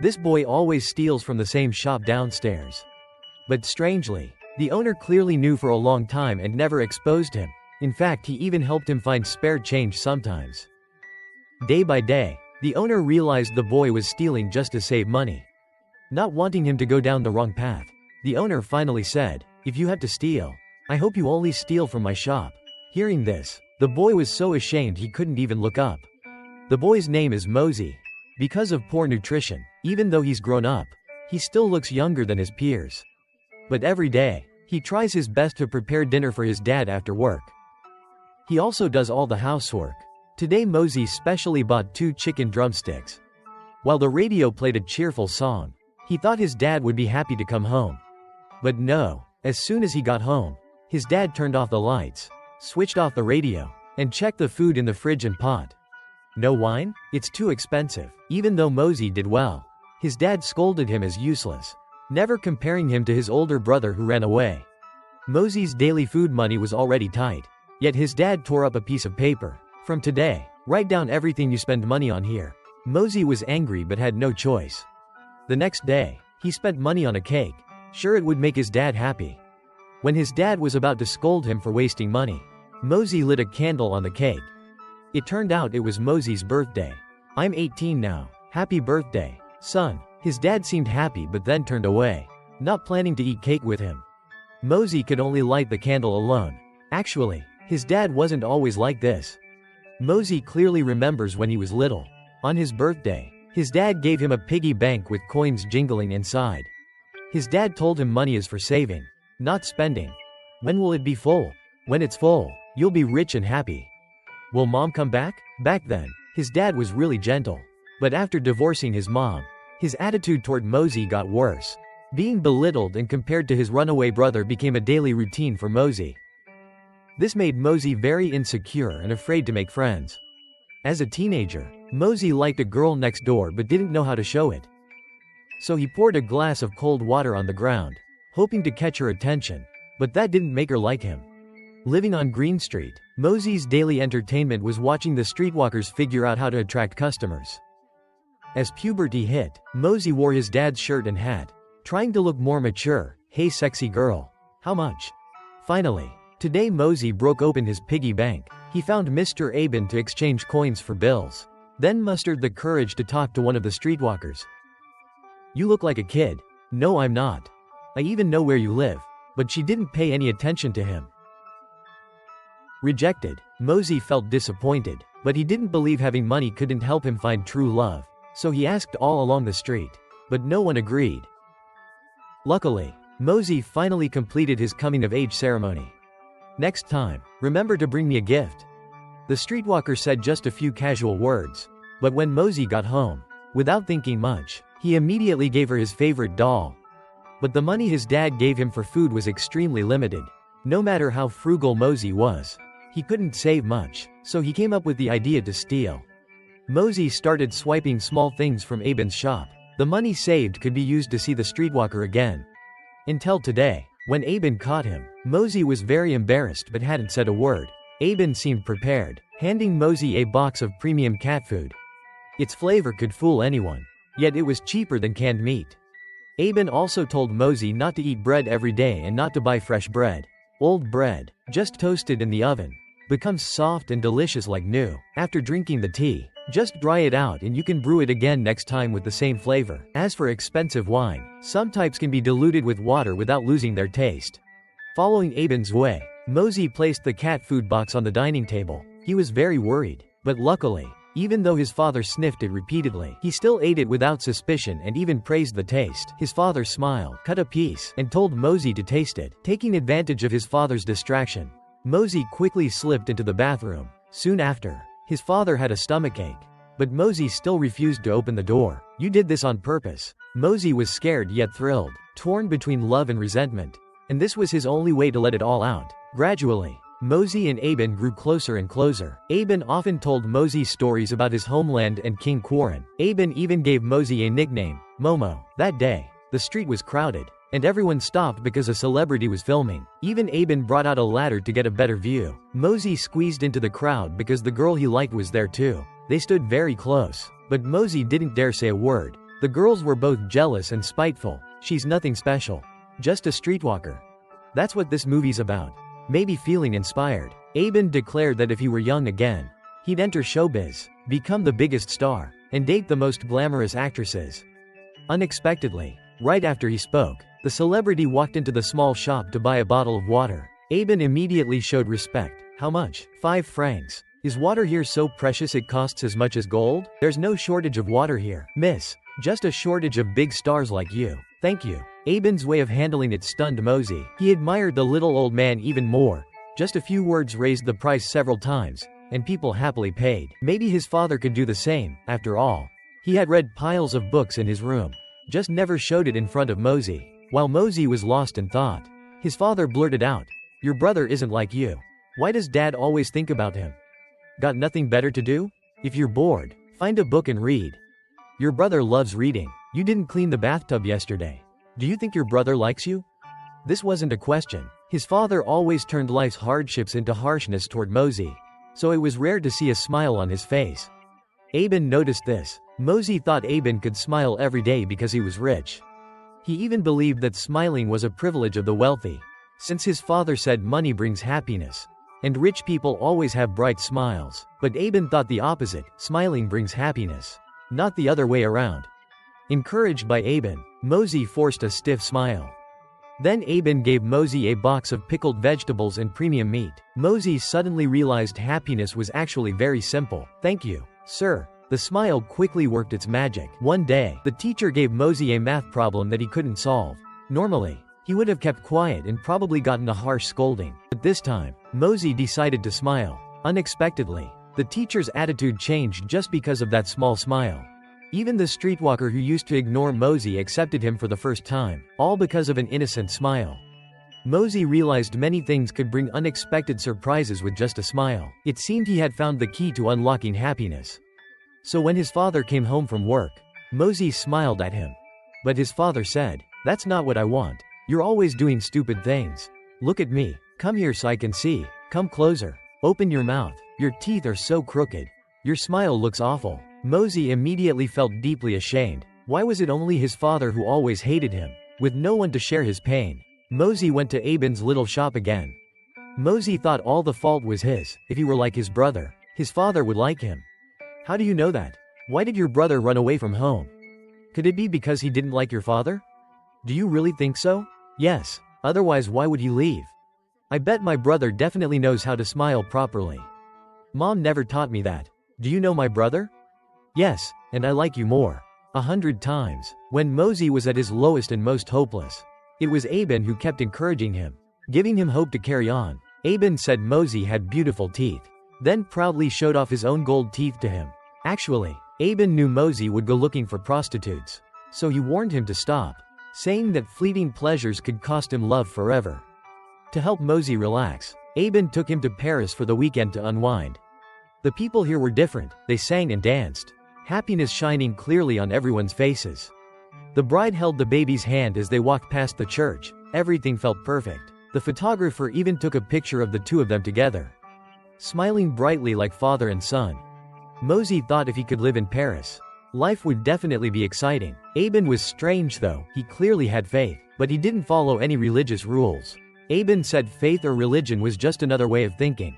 This boy always steals from the same shop downstairs. But strangely, the owner clearly knew for a long time and never exposed him. In fact, he even helped him find spare change sometimes. Day by day, the owner realized the boy was stealing just to save money. Not wanting him to go down the wrong path, the owner finally said, "If you have to steal, I hope you only steal from my shop." Hearing this, the boy was so ashamed he couldn't even look up. The boy's name is Mosey. Because of poor nutrition, even though he's grown up, he still looks younger than his peers. But every day, he tries his best to prepare dinner for his dad after work. He also does all the housework. Today Mosey specially bought 2 chicken drumsticks. While the radio played a cheerful song, he thought his dad would be happy to come home. But no, as soon as he got home, his dad turned off the lights, switched off the radio, and checked the food in the fridge and pot. No wine? It's too expensive. Even though Mosey did well, his dad scolded him as useless, never comparing him to his older brother who ran away. Mosey's daily food money was already tight, yet his dad tore up a piece of paper. "From today, write down everything you spend money on here." Mosey was angry but had no choice. The next day, he spent money on a cake, sure it would make his dad happy. When his dad was about to scold him for wasting money, Mosey lit a candle on the cake. It turned out it was Mosey's birthday. "I'm 18 now. Happy birthday, son." His dad seemed happy but then turned away, not planning to eat cake with him. Mosey could only light the candle alone. Actually, his dad wasn't always like this. Mosey clearly remembers when he was little. On his birthday, his dad gave him a piggy bank with coins jingling inside. His dad told him money is for saving, not spending. "When will it be full?" "When it's full, you'll be rich and happy." "Will mom come back?" Back then, his dad was really gentle. But after divorcing his mom, his attitude toward Mosey got worse. Being belittled and compared to his runaway brother became a daily routine for Mosey. This made Mosey very insecure and afraid to make friends. As a teenager, Mosey liked a girl next door but didn't know how to show it. So he poured a glass of cold water on the ground, hoping to catch her attention, but that didn't make her like him. Living on Green Street, Mosey's daily entertainment was watching the streetwalkers figure out how to attract customers. As puberty hit, Mosey wore his dad's shirt and hat, trying to look more mature. "Hey sexy girl. How much?" Finally, today Mosey broke open his piggy bank. He found Mr. Aben to exchange coins for bills, then mustered the courage to talk to one of the streetwalkers. "You look like a kid." "No, I'm not. I even know where you live." But she didn't pay any attention to him. Rejected, Mosey felt disappointed, but he didn't believe having money couldn't help him find true love, so he asked all along the street. But no one agreed. Luckily, Mosey finally completed his coming-of-age ceremony. "Next time, remember to bring me a gift." The streetwalker said just a few casual words, but when Mosey got home, without thinking much, he immediately gave her his favorite doll. But the money his dad gave him for food was extremely limited. No matter how frugal Mosey was, he couldn't save much, so he came up with the idea to steal. Mosey started swiping small things from Aben's shop. The money saved could be used to see the streetwalker again. Until today, when Aben caught him, Mosey was very embarrassed but hadn't said a word. Aben seemed prepared, handing Mosey a box of premium cat food. Its flavor could fool anyone, yet it was cheaper than canned meat. Aben also told Mosey not to eat bread every day and not to buy fresh bread. Old bread, just toasted in the oven, becomes soft and delicious like new. After drinking the tea, just dry it out and you can brew it again next time with the same flavor. As for expensive wine, some types can be diluted with water without losing their taste. Following Aben's way, Mosey placed the cat food box on the dining table. He was very worried, but luckily, even though his father sniffed it repeatedly, he still ate it without suspicion and even praised the taste. His father smiled, cut a piece, and told Mosey to taste it. Taking advantage of his father's distraction, Mosey quickly slipped into the bathroom. Soon after, his father had a stomachache, but Mosey still refused to open the door. "You did this on purpose." Mosey was scared yet thrilled, torn between love and resentment, and this was his only way to let it all out. Gradually, Mosey and Aben grew closer and closer. Aben often told Mosey stories about his homeland and King Quarren. Aben even gave Mosey a nickname, Momo. That day, the street was crowded, and everyone stopped because a celebrity was filming. Even Aben brought out a ladder to get a better view. Mosey squeezed into the crowd because the girl he liked was there too. They stood very close, but Mosey didn't dare say a word. The girls were both jealous and spiteful. She's nothing special. Just a streetwalker. That's what this movie's about. Maybe feeling inspired. Aben declared that if he were young again, he'd enter showbiz, become the biggest star, and date the most glamorous actresses. Unexpectedly, right after he spoke, the celebrity walked into the small shop to buy a bottle of water. Aben immediately showed respect. How much? 5 francs. Is water here so precious it costs as much as gold? There's no shortage of water here, miss. Just a shortage of big stars like you. Thank you. Aben's way of handling it stunned Mosey. He admired the little old man even more. Just a few words raised the price several times, and people happily paid. Maybe his father could do the same. After all, he had read piles of books in his room, just never showed it in front of Mosey. While Mosey was lost in thought, his father blurted out, "Your brother isn't like you. Why does Dad always think about him? Got nothing better to do? If you're bored, find a book and read. Your brother loves reading. You didn't clean the bathtub yesterday. Do you think your brother likes you?" This wasn't a question. His father always turned life's hardships into harshness toward Mosey, so it was rare to see a smile on his face. Aben noticed this. Mosey thought Aben could smile every day because he was rich. He even believed that smiling was a privilege of the wealthy, since his father said money brings happiness, and rich people always have bright smiles. But Aben thought the opposite, smiling brings happiness, not the other way around. Encouraged by Aben, Mosey forced a stiff smile. Then Aben gave Mosey a box of pickled vegetables and premium meat. Mosey suddenly realized happiness was actually very simple. "Thank you, sir." The smile quickly worked its magic. One day, the teacher gave Mosey a math problem that he couldn't solve. Normally, he would have kept quiet and probably gotten a harsh scolding. But this time, Mosey decided to smile. Unexpectedly, the teacher's attitude changed just because of that small smile. Even the streetwalker who used to ignore Mosey accepted him for the first time, all because of an innocent smile. Mosey realized many things could bring unexpected surprises with just a smile. It seemed he had found the key to unlocking happiness. So when his father came home from work, Mosey smiled at him. But his father said, "That's not what I want. You're always doing stupid things. Look at me. Come here so I can see. Come closer. Open your mouth. Your teeth are so crooked. Your smile looks awful." Mosey immediately felt deeply ashamed. Why was it only his father who always hated him? With no one to share his pain, Mosey went to Aben's little shop again. Mosey thought all the fault was his. If he were like his brother, his father would like him. "How do you know that? Why did your brother run away from home? Could it be because he didn't like your father? Do you really think so?" "Yes. Otherwise why would he leave? I bet my brother definitely knows how to smile properly. Mom never taught me that. Do you know my brother?" "Yes, and I like you more. 100 times. When Mosey was at his lowest and most hopeless, it was Aben who kept encouraging him, giving him hope to carry on. Aben said Mosey had beautiful teeth, then proudly showed off his own gold teeth to him. Actually, Aben knew Mosey would go looking for prostitutes, so he warned him to stop, saying that fleeting pleasures could cost him love forever. To help Mosey relax, Aben took him to Paris for the weekend to unwind. The people here were different. They sang and danced, happiness shining clearly on everyone's faces. The bride held the baby's hand as they walked past the church. Everything felt perfect. The photographer even took a picture of the two of them together, smiling brightly like father and son. Mosey thought if he could live in Paris, life would definitely be exciting. Aben was strange though. He clearly had faith, but he didn't follow any religious rules. Aben said faith or religion was just another way of thinking.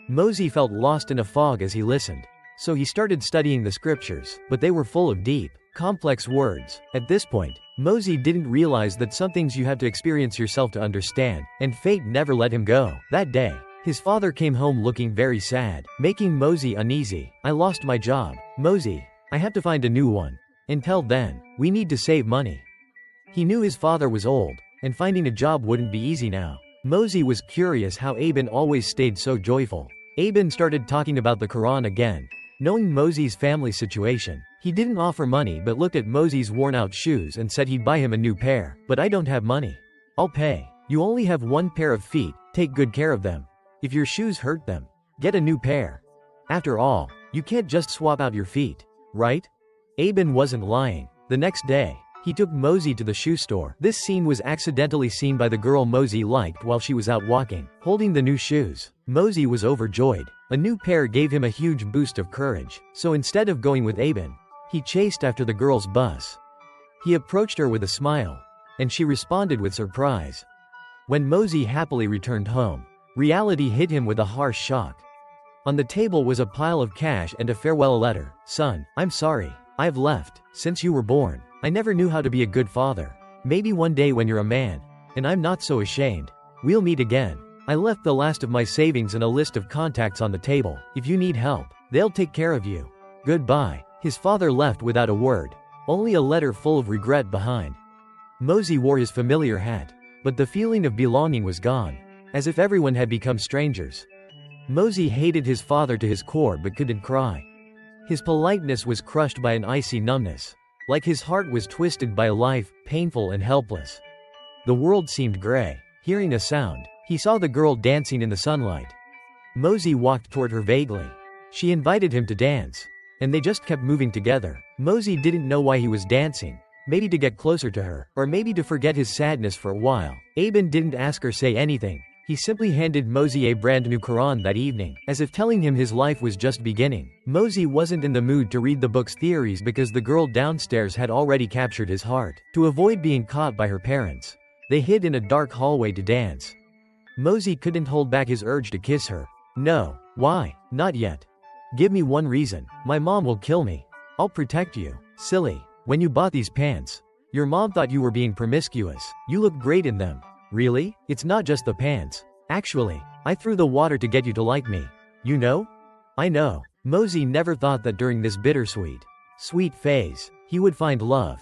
Mosey felt lost in a fog as he listened. So he started studying the scriptures, but they were full of deep, complex words. At this point, Mosey didn't realize that some things you have to experience yourself to understand, and fate never let him go. That day, his father came home looking very sad, making Mosey uneasy. "I lost my job, Mosey. I have to find a new one. Until then, we need to save money." He knew his father was old, and finding a job wouldn't be easy now. Mosey was curious how Aben always stayed so joyful. Aben started talking about the Quran again. Knowing Mosey's family situation, he didn't offer money but looked at Mosey's worn-out shoes and said he'd buy him a new pair. "But I don't have money. I'll pay. You only have one pair of feet, take good care of them. If your shoes hurt them, get a new pair. After all, you can't just swap out your feet, right?" Aben wasn't lying. The next day, he took Mosey to the shoe store. This scene was accidentally seen by the girl Mosey liked while she was out walking, holding the new shoes. Mosey was overjoyed. A new pair gave him a huge boost of courage. So instead of going with Aben, he chased after the girl's bus. He approached her with a smile, and she responded with surprise. When Mosey happily returned home, reality hit him with a harsh shock. On the table was a pile of cash and a farewell letter. "Son, I'm sorry. I've left. Since you were born, I never knew how to be a good father. Maybe one day when you're a man, and I'm not so ashamed, we'll meet again. I left the last of my savings and a list of contacts on the table. If you need help, they'll take care of you. Goodbye." His father left without a word, only a letter full of regret behind. Mosey wore his familiar hat, but the feeling of belonging was gone, as if everyone had become strangers. Mosey hated his father to his core but couldn't cry. His politeness was crushed by an icy numbness, like his heart was twisted by life, painful and helpless. The world seemed gray. Hearing a sound, he saw the girl dancing in the sunlight. Mosey walked toward her vaguely. She invited him to dance, and they just kept moving together. Mosey didn't know why he was dancing, maybe to get closer to her, or maybe to forget his sadness for a while. Aben didn't ask or say anything. He simply handed Mosey a brand new Quran that evening, as if telling him his life was just beginning. Mosey wasn't in the mood to read the book's theories because the girl downstairs had already captured his heart. To avoid being caught by her parents, they hid in a dark hallway to dance. Mosey couldn't hold back his urge to kiss her. "No. Why? Not yet. Give me one reason. My mom will kill me. I'll protect you." "Silly. When you bought these pants, your mom thought you were being promiscuous. You look great in them." "Really? It's not just the pants. Actually, I threw the water to get you to like me. You know?" "I know." Mosey never thought that during this bittersweet, sweet phase, he would find love.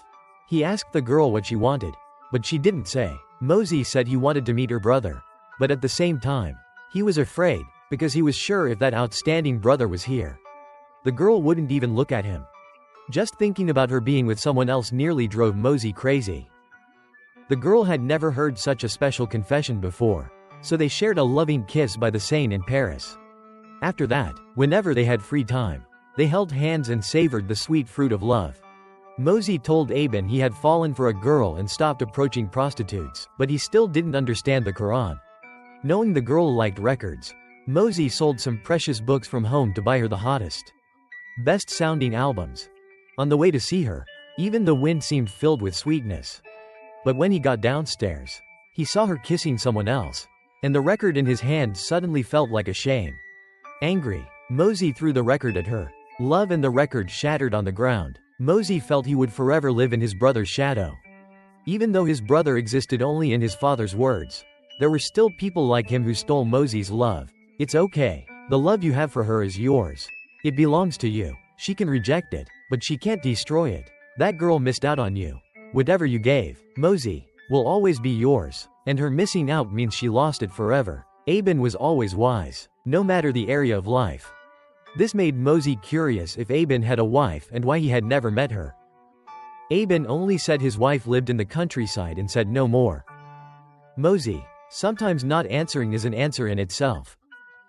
He asked the girl what she wanted, but she didn't say. Mosey said he wanted to meet her brother, but at the same time, he was afraid, because he was sure if that outstanding brother was here, the girl wouldn't even look at him. Just thinking about her being with someone else nearly drove Mosey crazy. The girl had never heard such a special confession before, so they shared a loving kiss by the Seine in Paris. After that, whenever they had free time, they held hands and savored the sweet fruit of love. Mosey told Aben he had fallen for a girl and stopped approaching prostitutes, but he still didn't understand the Quran. Knowing the girl liked records, Mosey sold some precious books from home to buy her the hottest, best-sounding albums. On the way to see her, even the wind seemed filled with sweetness. But when he got downstairs, he saw her kissing someone else, and the record in his hand suddenly felt like a shame. Angry, Mosey threw the record at her. Love and the record shattered on the ground. Mosey felt he would forever live in his brother's shadow. Even though his brother existed only in his father's words, there were still people like him who stole Mosey's love. "It's okay. The love you have for her is yours. It belongs to you. She can reject it, but she can't destroy it. That girl missed out on you. Whatever you gave, Mosey, will always be yours, and her missing out means she lost it forever." Aben was always wise, no matter the area of life. This made Mosey curious if Aben had a wife and why he had never met her. Aben only said his wife lived in the countryside and said no more. Mosey, sometimes not answering is an answer in itself.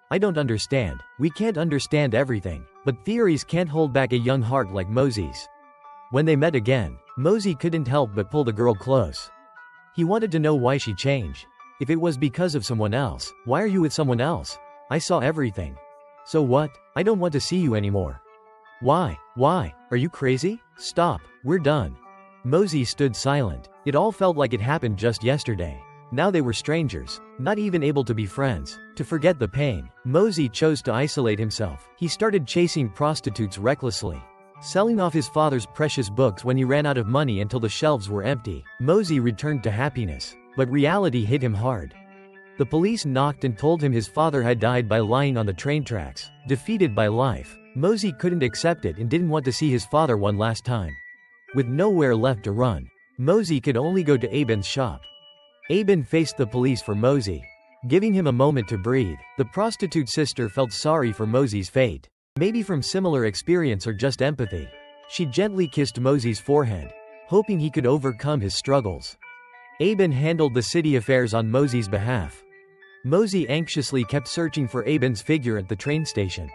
"I don't understand. We can't understand everything, but theories can't hold back a young heart like Mosey's." When they met again, Mosey couldn't help but pull the girl close. He wanted to know why she changed. If it was because of someone else, why are you with someone else? "I saw everything." "So what? I don't want to see you anymore." Why? Are you crazy? Stop, we're done." Mosey stood silent. It all felt like it happened just yesterday. Now they were strangers, not even able to be friends. To forget the pain, Mosey chose to isolate himself. He started chasing prostitutes recklessly, selling off his father's precious books when he ran out of money until the shelves were empty. Mosey returned to happiness, but reality hit him hard. The police knocked and told him his father had died by lying on the train tracks. Defeated by life, Mosey couldn't accept it and didn't want to see his father one last time. With nowhere left to run, Mosey could only go to Aben's shop. Aben faced the police for Mosey, giving him a moment to breathe. The prostitute sister felt sorry for Mosey's fate. Maybe from similar experience or just empathy. She gently kissed Mosey's forehead, hoping he could overcome his struggles. Aben handled the city affairs on Mosey's behalf. Mosey anxiously kept searching for Aben's figure at the train station.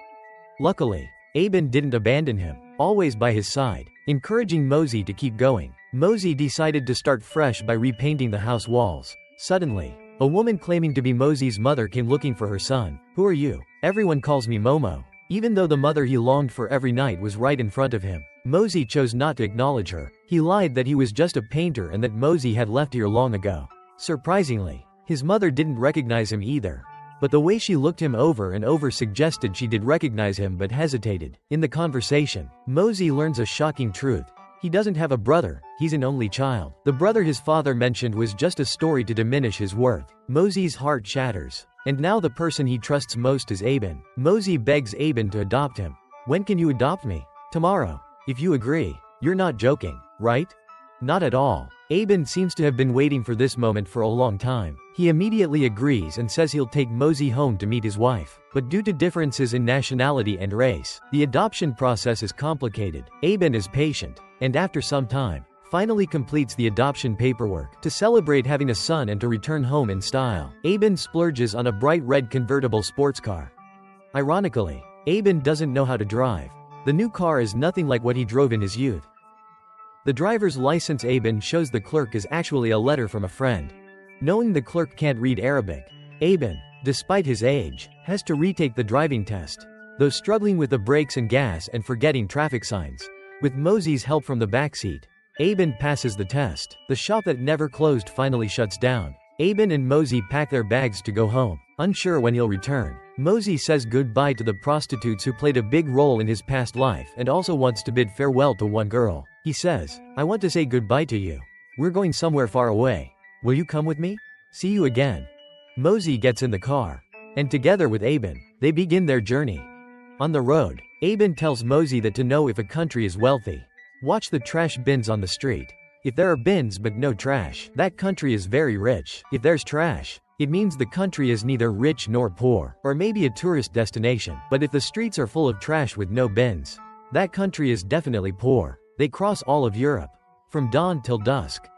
Luckily, Aben didn't abandon him, always by his side, encouraging Mosey to keep going. Mosey decided to start fresh by repainting the house walls. Suddenly, a woman claiming to be Mosey's mother came looking for her son. "Who are you?" "Everyone calls me Momo." Even though the mother he longed for every night was right in front of him, Mosey chose not to acknowledge her. He lied that he was just a painter and that Mosey had left here long ago. Surprisingly, his mother didn't recognize him either. But the way she looked him over and over suggested she did recognize him but hesitated. In the conversation, Mosey learns a shocking truth. He doesn't have a brother, he's an only child. The brother his father mentioned was just a story to diminish his worth. Mosey's heart shatters. And now the person he trusts most is Aben. Mosey begs Aben to adopt him. When can you adopt me? Tomorrow. If you agree. You're not joking, right? Not at all. Aben seems to have been waiting for this moment for a long time. He immediately agrees and says he'll take Mosey home to meet his wife. But due to differences in nationality and race, the adoption process is complicated. Aben is patient, and after some time, finally completes the adoption paperwork. To celebrate having a son and to return home in style, Aben splurges on a bright red convertible sports car. Ironically, Aben doesn't know how to drive. The new car is nothing like what he drove in his youth. The driver's license Aben shows the clerk is actually a letter from a friend. Knowing the clerk can't read Arabic, Aben, despite his age, has to retake the driving test, though struggling with the brakes and gas and forgetting traffic signs. With Mosey's help from the backseat, Aben passes the test. The shop that never closed finally shuts down. Aben and Mosey pack their bags to go home, unsure when he'll return. Mosey says goodbye to the prostitutes who played a big role in his past life and also wants to bid farewell to one girl. He says, "I want to say goodbye to you. We're going somewhere far away. Will you come with me? See you again." Mosey gets in the car, and together with Aben, they begin their journey. On the road, Aben tells Mosey that to know if a country is wealthy, watch the trash bins on the street. If there are bins but no trash, that country is very rich. If there's trash, it means the country is neither rich nor poor, or maybe a tourist destination. But if the streets are full of trash with no bins, that country is definitely poor. They cross all of Europe, from dawn till dusk.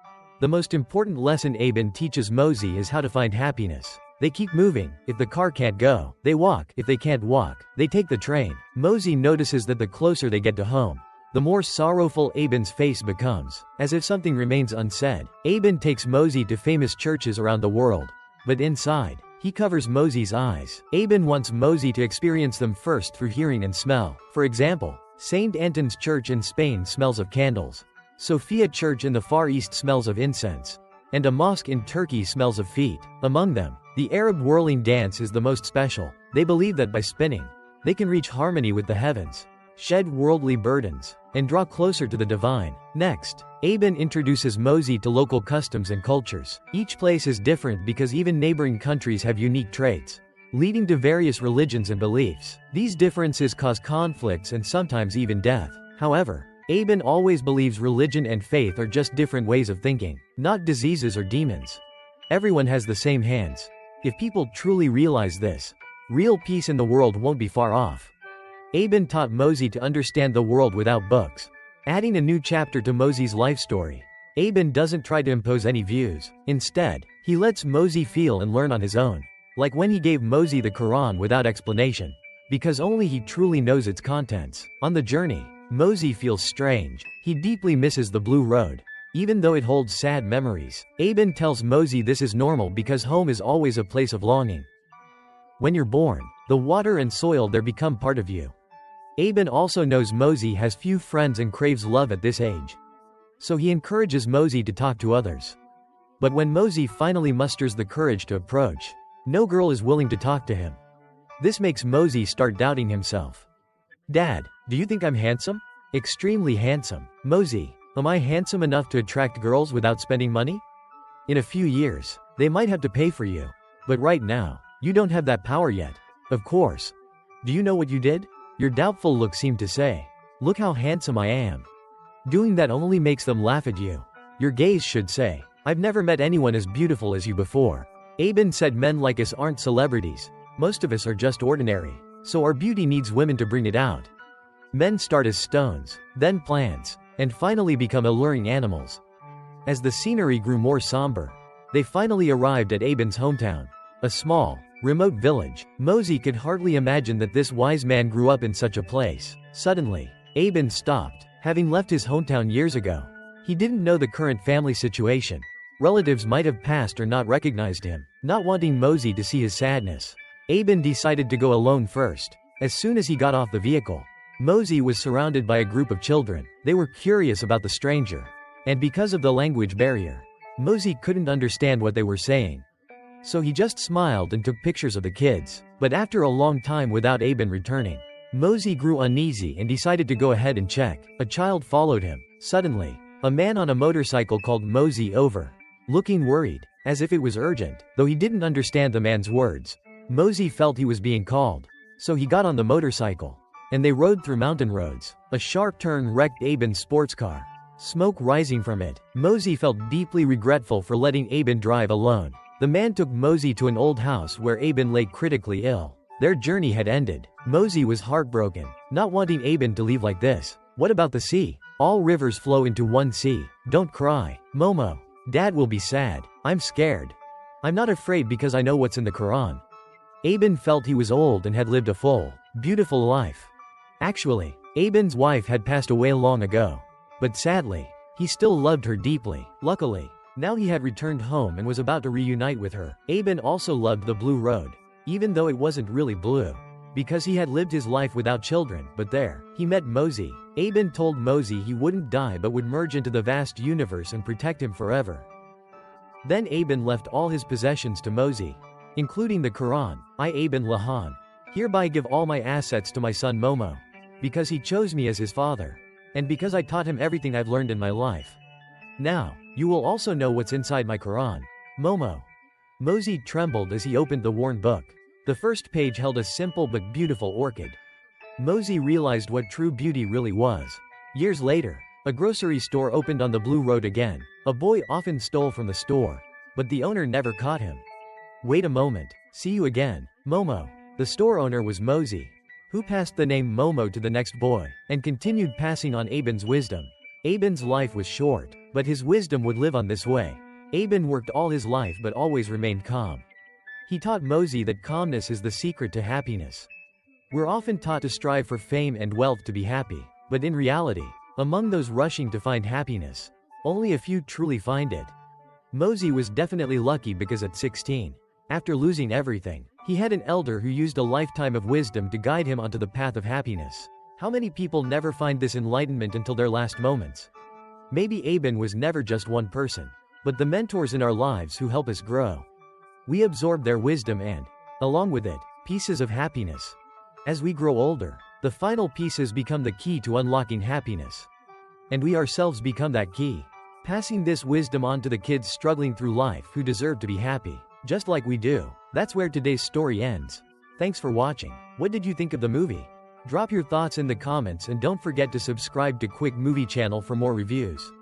The most important lesson Aben teaches Mosey is how to find happiness. They keep moving. If the car can't go, they walk. If they can't walk, they take the train. Mosey notices that the closer they get to home, the more sorrowful Aben's face becomes, as if something remains unsaid. Aben takes Mosey to famous churches around the world, but inside, he covers Mosey's eyes. Aben wants Mosey to experience them first through hearing and smell. For example, St. Anton's Church in Spain smells of candles. Sophia Church in the Far East smells of incense. And a mosque in Turkey smells of feet. Among them, the Arab whirling dance is the most special. They believe that by spinning, they can reach harmony with the heavens, shed worldly burdens, and draw closer to the divine. Next, Aben introduces Mosey to local customs and cultures. Each place is different because even neighboring countries have unique traits, leading to various religions and beliefs. These differences cause conflicts and sometimes even death. However, Aben always believes religion and faith are just different ways of thinking, not diseases or demons. Everyone has the same hands. If people truly realize this, real peace in the world won't be far off. Aben taught Mosey to understand the world without books, adding a new chapter to Mosey's life story. Aben doesn't try to impose any views. Instead, he lets Mosey feel and learn on his own. Like when he gave Mosey the Quran without explanation, because only he truly knows its contents. On the journey, Mosey feels strange. He deeply misses the blue road, even though it holds sad memories. Aben tells Mosey this is normal because home is always a place of longing. When you're born, the water and soil there become part of you. Aben also knows Mosey has few friends and craves love at this age, so he encourages Mosey to talk to others. But when Mosey finally musters the courage to approach, no girl is willing to talk to him. This makes Mosey start doubting himself. "Dad, do you think I'm handsome?" "Extremely handsome." "Mosey, am I handsome enough to attract girls without spending money? In a few years, they might have to pay for you. But right now, you don't have that power yet." "Of course. Do you know what you did?" Your doubtful look seemed to say, "Look how handsome I am." Doing that only makes them laugh at you. Your gaze should say, "I've never met anyone as beautiful as you before." Aben said men like us aren't celebrities. Most of us are just ordinary. So our beauty needs women to bring it out. Men start as stones, then plants, and finally become alluring animals. As the scenery grew more somber, they finally arrived at Aben's hometown, a small, remote village. Mosey could hardly imagine that this wise man grew up in such a place. Suddenly, Aben stopped, having left his hometown years ago. He didn't know the current family situation. Relatives might have passed or not recognized him. Not wanting Mosey to see his sadness, Aben decided to go alone first. As soon as he got off the vehicle, Mosey was surrounded by a group of children. They were curious about the stranger. And because of the language barrier, Mosey couldn't understand what they were saying. So he just smiled and took pictures of the kids. But after a long time without Aben returning, Mosey grew uneasy and decided to go ahead and check. A child followed him. Suddenly, a man on a motorcycle called Mosey over, looking worried, as if it was urgent. Though he didn't understand the man's words, Mosey felt he was being called. So he got on the motorcycle, and they rode through mountain roads. A sharp turn wrecked Aben's sports car, smoke rising from it. Mosey felt deeply regretful for letting Aben drive alone. The man took Mosey to an old house where Aben lay critically ill. Their journey had ended. Mosey was heartbroken, not wanting Aben to leave like this. What about the sea? All rivers flow into one sea. Don't cry, Momo. Dad will be sad. I'm scared. I'm not afraid because I know what's in the Quran. Aben felt he was old and had lived a full, beautiful life. Actually, Aben's wife had passed away long ago. But sadly, he still loved her deeply. Luckily, now he had returned home and was about to reunite with her. Aben also loved the blue road, even though it wasn't really blue, because he had lived his life without children. But there, he met Mosey. Aben told Mosey he wouldn't die but would merge into the vast universe and protect him forever. Then Aben left all his possessions to Mosey, including the Quran. I, Aben Lahan, hereby give all my assets to my son Momo, because he chose me as his father, and because I taught him everything I've learned in my life. Now, you will also know what's inside my Quran. Momo. Mosey trembled as he opened the worn book. The first page held a simple but beautiful orchid. Mosey realized what true beauty really was. Years later, a grocery store opened on the blue road again. A boy often stole from the store, but the owner never caught him. Wait a moment. See you again, Momo. The store owner was Mosey, who passed the name Momo to the next boy, and continued passing on Aben's wisdom. Aben's life was short, but his wisdom would live on this way. Aben worked all his life but always remained calm. He taught Mosey that calmness is the secret to happiness. We're often taught to strive for fame and wealth to be happy, but in reality, among those rushing to find happiness, only a few truly find it. Mosey was definitely lucky because at 16, after losing everything, he had an elder who used a lifetime of wisdom to guide him onto the path of happiness. How many people never find this enlightenment until their last moments? Maybe Aben was never just one person, but the mentors in our lives who help us grow. We absorb their wisdom and, along with it, pieces of happiness. As we grow older, the final pieces become the key to unlocking happiness. And we ourselves become that key, passing this wisdom on to the kids struggling through life who deserve to be happy, just like we do. That's where today's story ends. Thanks for watching. What did you think of the movie? Drop your thoughts in the comments and don't forget to subscribe to Quick Movie Channel for more reviews.